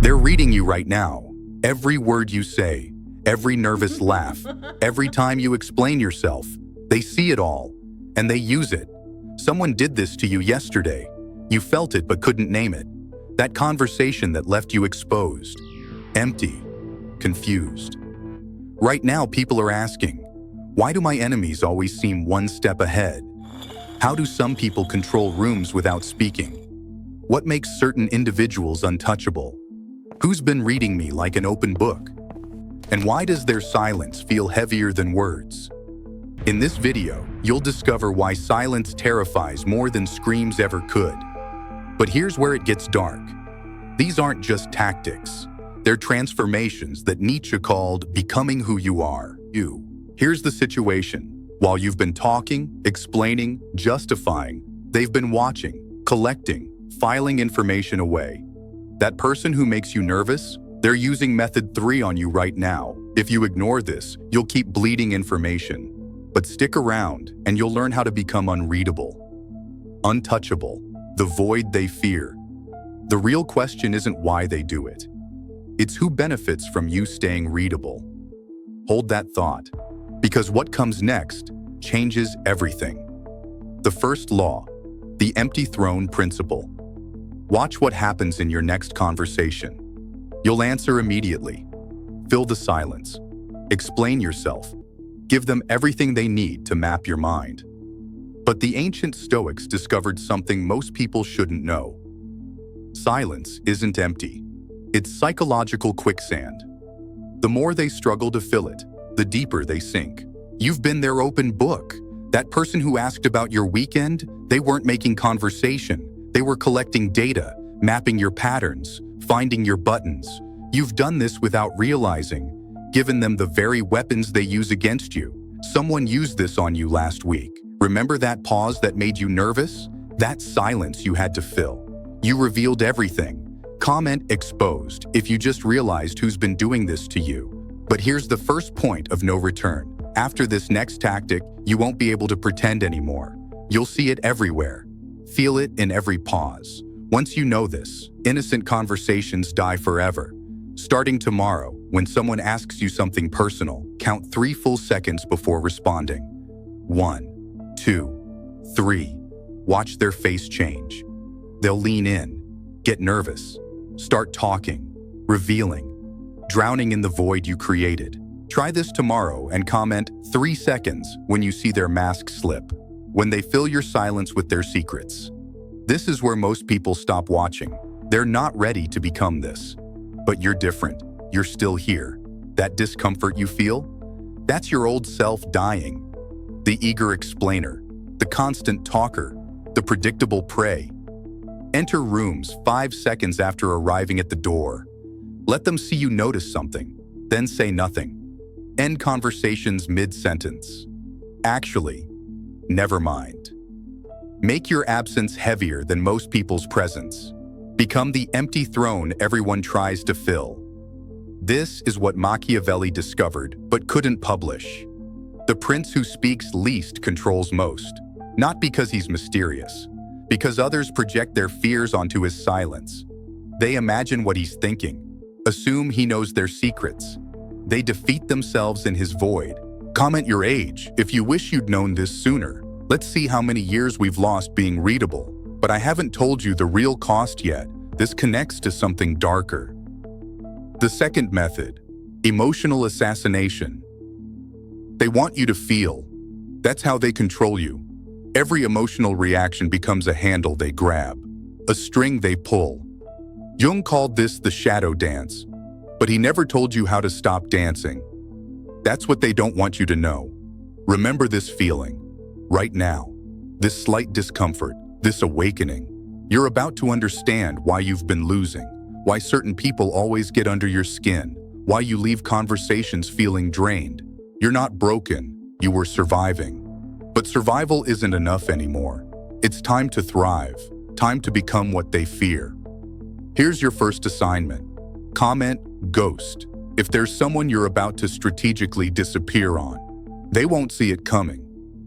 They're reading you right now. Every word you say, every nervous laugh, every time you explain yourself. They see it all, and they use it. Someone did this to you yesterday. You felt it but couldn't name it. That conversation that left you exposed, empty, confused. Right now, people are asking, why do my enemies always seem one step ahead? How do some people control rooms without speaking? What makes certain individuals untouchable? Who's been reading me like an open book? And why does their silence feel heavier than words? In this video, you'll discover why silence terrifies more than screams ever could. But here's where it gets dark. These aren't just tactics. They're transformations that Nietzsche called becoming who you are, you. Here's the situation. While you've been talking, explaining, justifying, they've been watching, collecting, filing information away. That person who makes you nervous, they're using method 3 on you right now. If you ignore this, you'll keep bleeding information. But stick around and you'll learn how to become unreadable, untouchable, the void they fear. The real question isn't why they do it. It's who benefits from you staying readable. Hold that thought, because what comes next changes everything. The first law, the empty throne principle. Watch what happens in your next conversation. You'll answer immediately. Fill the silence. Explain yourself. Give them everything they need to map your mind. But the ancient Stoics discovered something most people shouldn't know. Silence isn't empty. It's psychological quicksand. The more they struggle to fill it, the deeper they sink. You've been their open book. That person who asked about your weekend, they weren't making conversation. They were collecting data, mapping your patterns, finding your buttons. You've done this without realizing, given them the very weapons they use against you. Someone used this on you last week. Remember that pause that made you nervous? That silence you had to fill. You revealed everything. Comment exposed if you just realized who's been doing this to you. But here's the first point of no return. After this next tactic, you won't be able to pretend anymore. You'll see it everywhere. Feel it in every pause. Once you know this, innocent conversations die forever. Starting tomorrow, when someone asks you something personal, count 3 full seconds before responding. 1, 2, 3. Watch their face change. They'll lean in, get nervous, start talking, revealing, drowning in the void you created. Try this tomorrow and comment 3 seconds when you see their mask slip, when they fill your silence with their secrets. This is where most people stop watching. They're not ready to become this. But you're different. You're still here. That discomfort you feel? That's your old self dying. The eager explainer, the constant talker, the predictable prey. Enter rooms 5 seconds after arriving at the door. Let them see you notice something, then say nothing. End conversations mid-sentence. Actually, never mind. Make your absence heavier than most people's presence. Become the empty throne everyone tries to fill. This is what Machiavelli discovered but couldn't publish. The prince who speaks least controls most, not because he's mysterious, because others project their fears onto his silence. They imagine what he's thinking, assume he knows their secrets. They defeat themselves in his void. Comment your age if you wish you'd known this sooner. Let's see how many years we've lost being readable. But I haven't told you the real cost yet. This connects to something darker. The second method, emotional assassination. They want you to feel. That's how they control you. Every emotional reaction becomes a handle they grab, a string they pull. Jung called this the shadow dance, but he never told you how to stop dancing. That's what they don't want you to know. Remember this feeling, right now, this slight discomfort, this awakening. You're about to understand why you've been losing, why certain people always get under your skin, why you leave conversations feeling drained. You're not broken, you were surviving. But survival isn't enough anymore. It's time to thrive, time to become what they fear. Here's your first assignment. Comment ghost if there's someone you're about to strategically disappear on. They won't see it coming.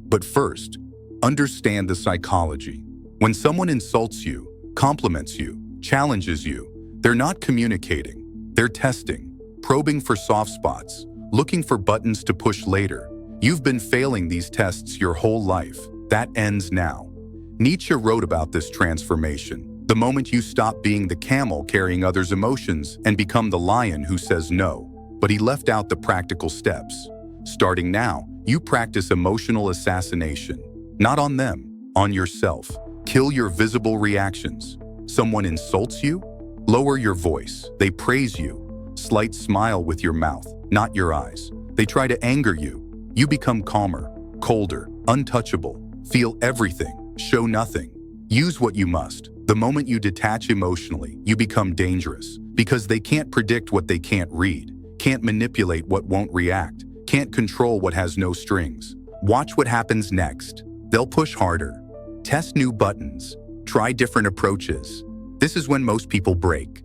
But first, understand the psychology. When someone insults you, compliments you, challenges you, They're not communicating. They're testing, probing for soft spots, looking for buttons to push later. You've been failing these tests your whole life. That ends now. Nietzsche wrote about this transformation, the moment you stop being the camel carrying others' emotions and become the lion who says no. But he left out the practical steps. Starting now, you practice emotional assassination. Not on them, on yourself. Kill your visible reactions. Someone insults you? Lower your voice. They praise you. Slight smile with your mouth, not your eyes. They try to anger you. You become calmer, colder, untouchable. Feel everything, show nothing. Use what you must. The moment you detach emotionally, you become dangerous because they can't predict what they can't read, can't manipulate what won't react, can't control what has no strings. Watch what happens next. They'll push harder, test new buttons, try different approaches. This is when most people break.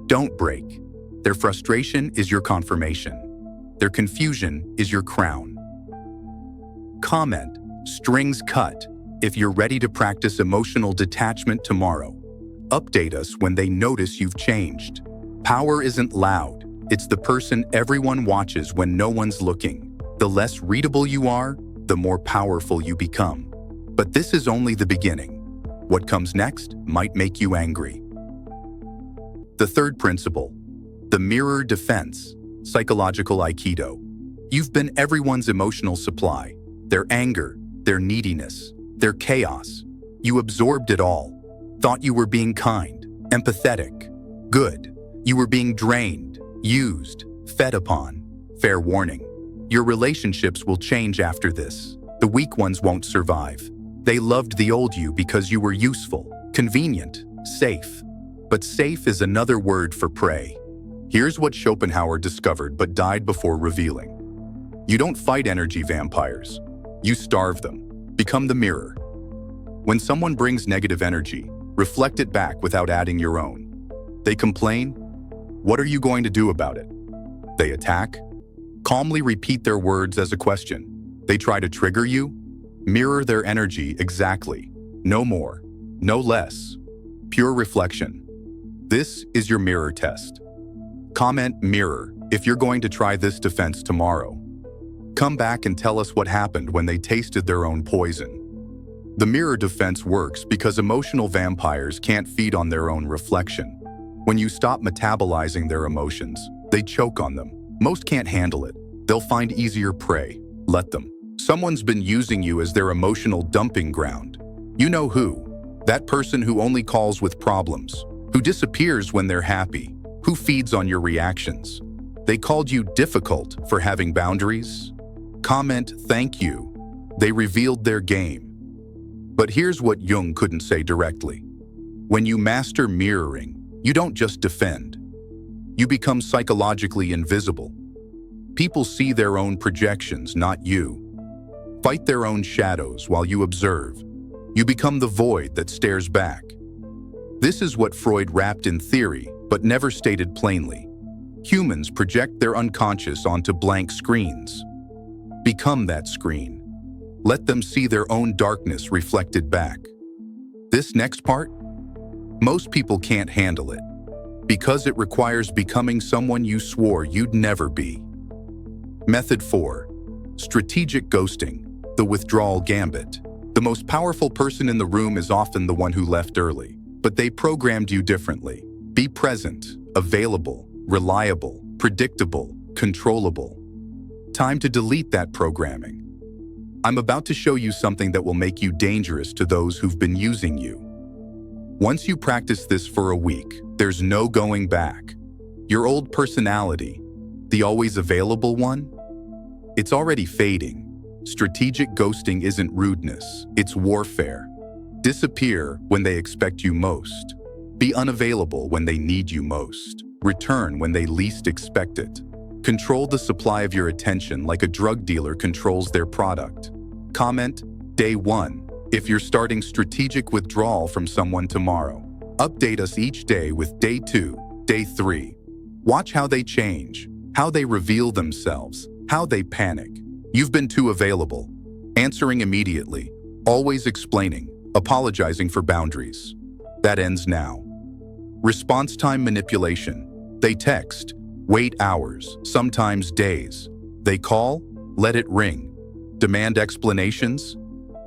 Don't break. Their frustration is your confirmation. Their confusion is your crown. Comment, strings cut, if you're ready to practice emotional detachment tomorrow. Update us when they notice you've changed. Power isn't loud. It's the person everyone watches when no one's looking. The less readable you are, the more powerful you become. But this is only the beginning. What comes next might make you angry. The third principle, the mirror defense, psychological Aikido. You've been everyone's emotional supply, their anger, their neediness, their chaos. You absorbed it all. Thought you were being kind, empathetic, good. You were being drained, used, fed upon. Fair warning. Your relationships will change after this. The weak ones won't survive. They loved the old you because you were useful, convenient, safe. But safe is another word for prey. Here's what Schopenhauer discovered but died before revealing. You don't fight energy vampires. You starve them. Become the mirror. When someone brings negative energy, reflect it back without adding your own. They complain. What are you going to do about it? They attack. Calmly repeat their words as a question. They try to trigger you. Mirror their energy exactly. No more. No less. Pure reflection. This is your mirror test. Comment mirror if you're going to try this defense tomorrow. Come back and tell us what happened when they tasted their own poison. The mirror defense works because emotional vampires can't feed on their own reflection. When you stop metabolizing their emotions, they choke on them. Most can't handle it. They'll find easier prey. Let them. Someone's been using you as their emotional dumping ground. You know who? That person who only calls with problems, who disappears when they're happy, who feeds on your reactions. They called you difficult for having boundaries. Comment thank you. They revealed their game. But here's what Jung couldn't say directly. When you master mirroring, you don't just defend. You become psychologically invisible. People see their own projections, not you. Fight their own shadows while you observe. You become the void that stares back. This is what Freud wrapped in theory, but never stated plainly. Humans project their unconscious onto blank screens. Become that screen. Let them see their own darkness reflected back. This next part? Most people can't handle it, because it requires becoming someone you swore you'd never be. Method 4. Strategic ghosting, the withdrawal gambit. The most powerful person in the room is often the one who left early, but they programmed you differently. Be present, available, reliable, predictable, controllable. Time to delete that programming. I'm about to show you something that will make you dangerous to those who've been using you. Once you practice this for a week, there's no going back. Your old personality, the always available one, it's already fading. Strategic ghosting isn't rudeness, it's warfare. Disappear when they expect you most. Be unavailable when they need you most. Return when they least expect it. Control the supply of your attention like a drug dealer controls their product. Comment, Day 1, if you're starting strategic withdrawal from someone tomorrow. Update us each day with Day 2, Day 3. Watch how they change, how they reveal themselves, how they panic. You've been too available, answering immediately, always explaining, apologizing for boundaries. That ends now. Response time manipulation. They text, wait hours, sometimes days. They call, let it ring. Demand explanations,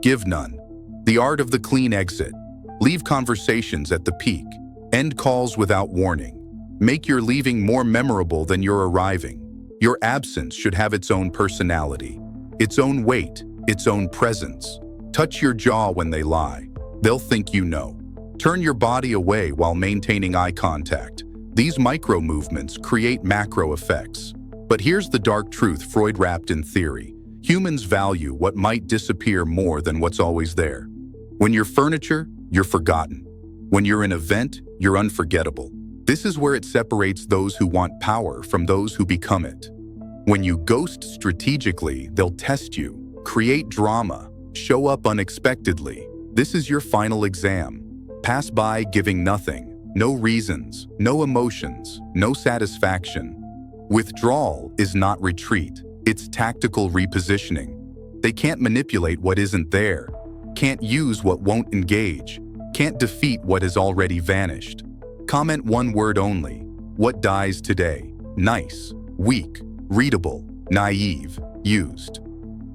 give none. The art of the clean exit. Leave conversations at the peak. End calls without warning. Make your leaving more memorable than your arriving. Your absence should have its own personality, its own weight, its own presence. Touch your jaw when they lie. They'll think you know. Turn your body away while maintaining eye contact. These micro movements create macro effects. But here's the dark truth Freud wrapped in theory. Humans value what might disappear more than what's always there. When you're furniture, you're forgotten. When you're an event, you're unforgettable. This is where it separates those who want power from those who become it. When you ghost strategically, they'll test you, create drama, show up unexpectedly. This is your final exam. Pass by giving nothing, no reasons, no emotions, no satisfaction. Withdrawal is not retreat, it's tactical repositioning. They can't manipulate what isn't there, can't use what won't engage, can't defeat what has already vanished. Comment one word only. What dies today? Nice, weak, readable, naive, used.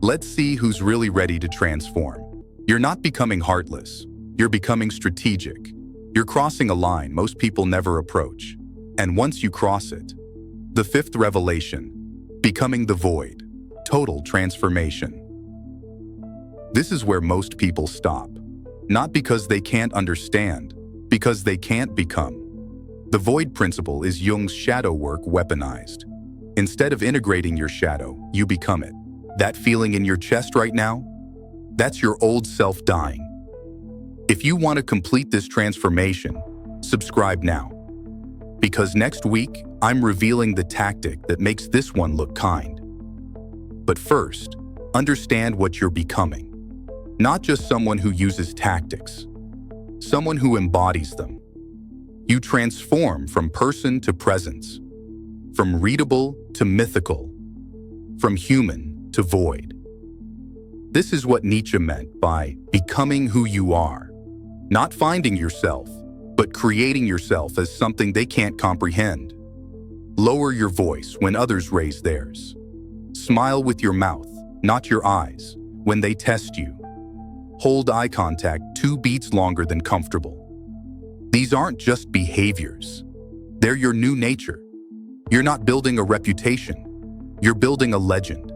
Let's see who's really ready to transform. You're not becoming heartless. You're becoming strategic. You're crossing a line most people never approach. And once you cross it, the fifth revelation, becoming the void, total transformation. This is where most people stop. Not because they can't understand, because they can't become. The void principle is Jung's shadow work weaponized. Instead of integrating your shadow, you become it. That feeling in your chest right now? That's your old self dying. If you want to complete this transformation, subscribe now. Because next week, I'm revealing the tactic that makes this one look kind. But first, understand what you're becoming. Not just someone who uses tactics, someone who embodies them. You transform from person to presence, from readable to mythical, from human to void. This is what Nietzsche meant by becoming who you are. Not finding yourself, but creating yourself as something they can't comprehend. Lower your voice when others raise theirs. Smile with your mouth, not your eyes, when they test you. Hold eye contact 2 beats longer than comfortable. These aren't just behaviors. They're your new nature. You're not building a reputation. You're building a legend.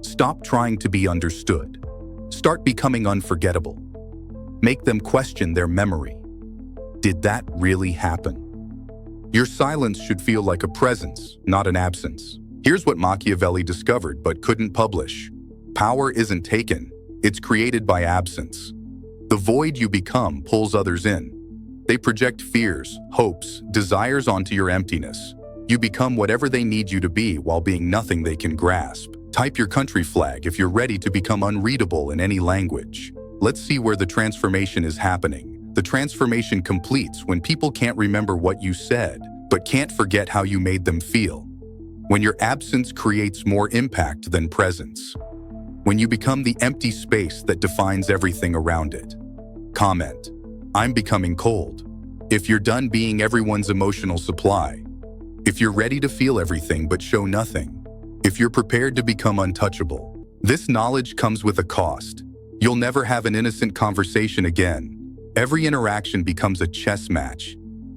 Stop trying to be understood. Start becoming unforgettable. Make them question their memory. Did that really happen? Your silence should feel like a presence, not an absence. Here's what Machiavelli discovered but couldn't publish. Power isn't taken, it's created by absence. The void you become pulls others in. They project fears, hopes, desires onto your emptiness. You become whatever they need you to be while being nothing they can grasp. Type your country flag if you're ready to become unreadable in any language. Let's see where the transformation is happening. The transformation completes when people can't remember what you said, but can't forget how you made them feel. When your absence creates more impact than presence. When you become the empty space that defines everything around it. Comment, I'm becoming cold. If you're done being everyone's emotional supply. If you're ready to feel everything but show nothing. If you're prepared to become untouchable. This knowledge comes with a cost. You'll never have an innocent conversation again. Every interaction becomes a chess match.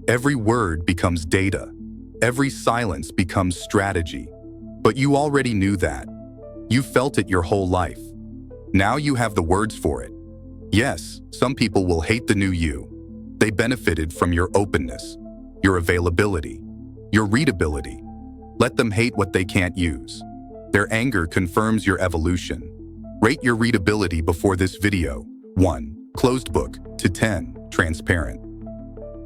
Every word becomes data. Every silence becomes strategy. But you already knew that. You felt it your whole life. Now you have the words for it. Yes, some people will hate the new you. They benefited from your openness, your availability, your readability. Let them hate what they can't use. Their anger confirms your evolution. Rate your readability before this video. 1. Closed book. To 10. Transparent.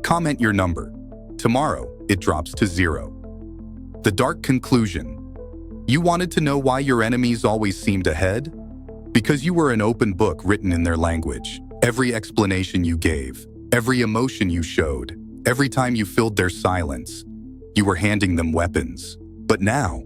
Comment your number. Tomorrow, it drops to 0. The dark conclusion. You wanted to know why your enemies always seemed ahead? Because you were an open book written in their language. Every explanation you gave, every emotion you showed, every time you filled their silence, you were handing them weapons. But now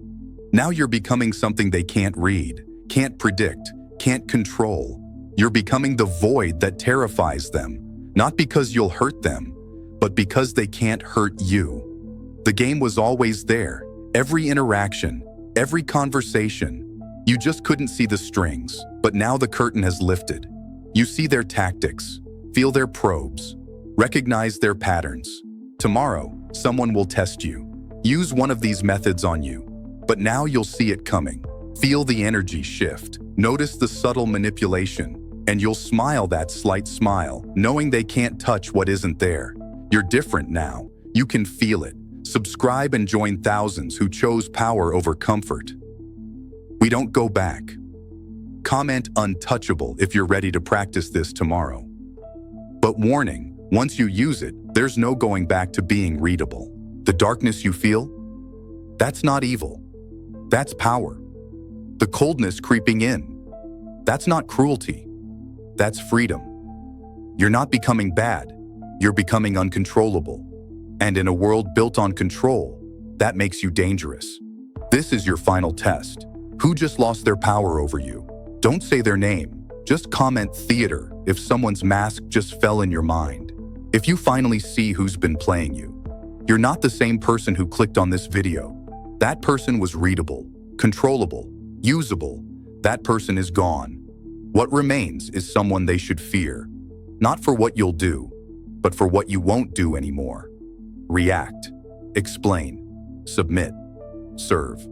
you're becoming something they can't read, can't predict, can't control. You're becoming the void that terrifies them, not because you'll hurt them, but because they can't hurt you. The game was always there, every interaction, every conversation. You just couldn't see the strings, but now the curtain has lifted. You see their tactics, feel their probes, recognize their patterns. Tomorrow, someone will test you. Use one of these methods on you, but now you'll see it coming. Feel the energy shift, notice the subtle manipulation, and you'll smile that slight smile, knowing they can't touch what isn't there. You're different now. You can feel it. Subscribe and join thousands who chose power over comfort. We don't go back. Comment untouchable if you're ready to practice this tomorrow. But warning, once you use it, there's no going back to being readable. The darkness you feel? That's not evil. That's power. The coldness creeping in? That's not cruelty. That's freedom. You're not becoming bad. You're becoming uncontrollable. And in a world built on control, that makes you dangerous. This is your final test. Who just lost their power over you? Don't say their name. Just comment theater if someone's mask just fell in your mind. If you finally see who's been playing you, you're not the same person who clicked on this video. That person was readable, controllable, usable. That person is gone. What remains is someone they should fear. Not for what you'll do, but for what you won't do anymore. React, explain, submit, serve.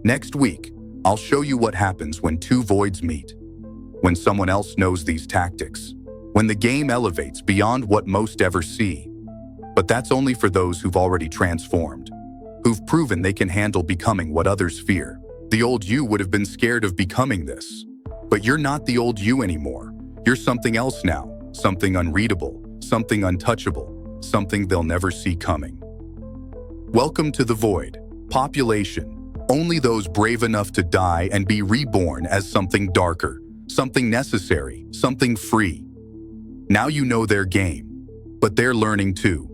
Next week, I'll show you what happens when two voids meet. When someone else knows these tactics. When the game elevates beyond what most ever see. But that's only for those who've already transformed. Who've proven they can handle becoming what others fear. The old you would have been scared of becoming this. But you're not the old you anymore. You're something else now. Something unreadable. Something untouchable. Something they'll never see coming. Welcome to the void. Population. Only those brave enough to die and be reborn as something darker, something necessary, something free. Now you know their game, but they're learning too.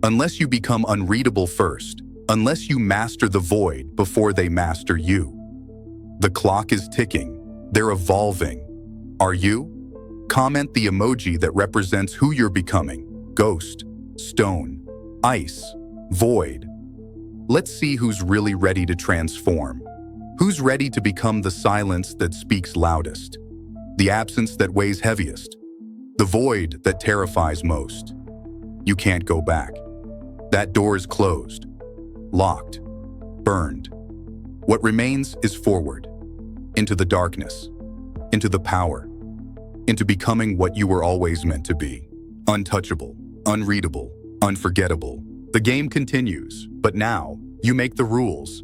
Unless you become unreadable first, unless you master the void before they master you. The clock is ticking. They're evolving. Are you? Comment the emoji that represents who you're becoming. Ghost, stone, ice, void. Let's see who's really ready to transform. Who's ready to become the silence that speaks loudest, the absence that weighs heaviest, the void that terrifies most. You can't go back. That door is closed, locked, burned. What remains is forward, into the darkness, into the power, into becoming what you were always meant to be. Untouchable, unreadable, unforgettable. The game continues, but now you make the rules.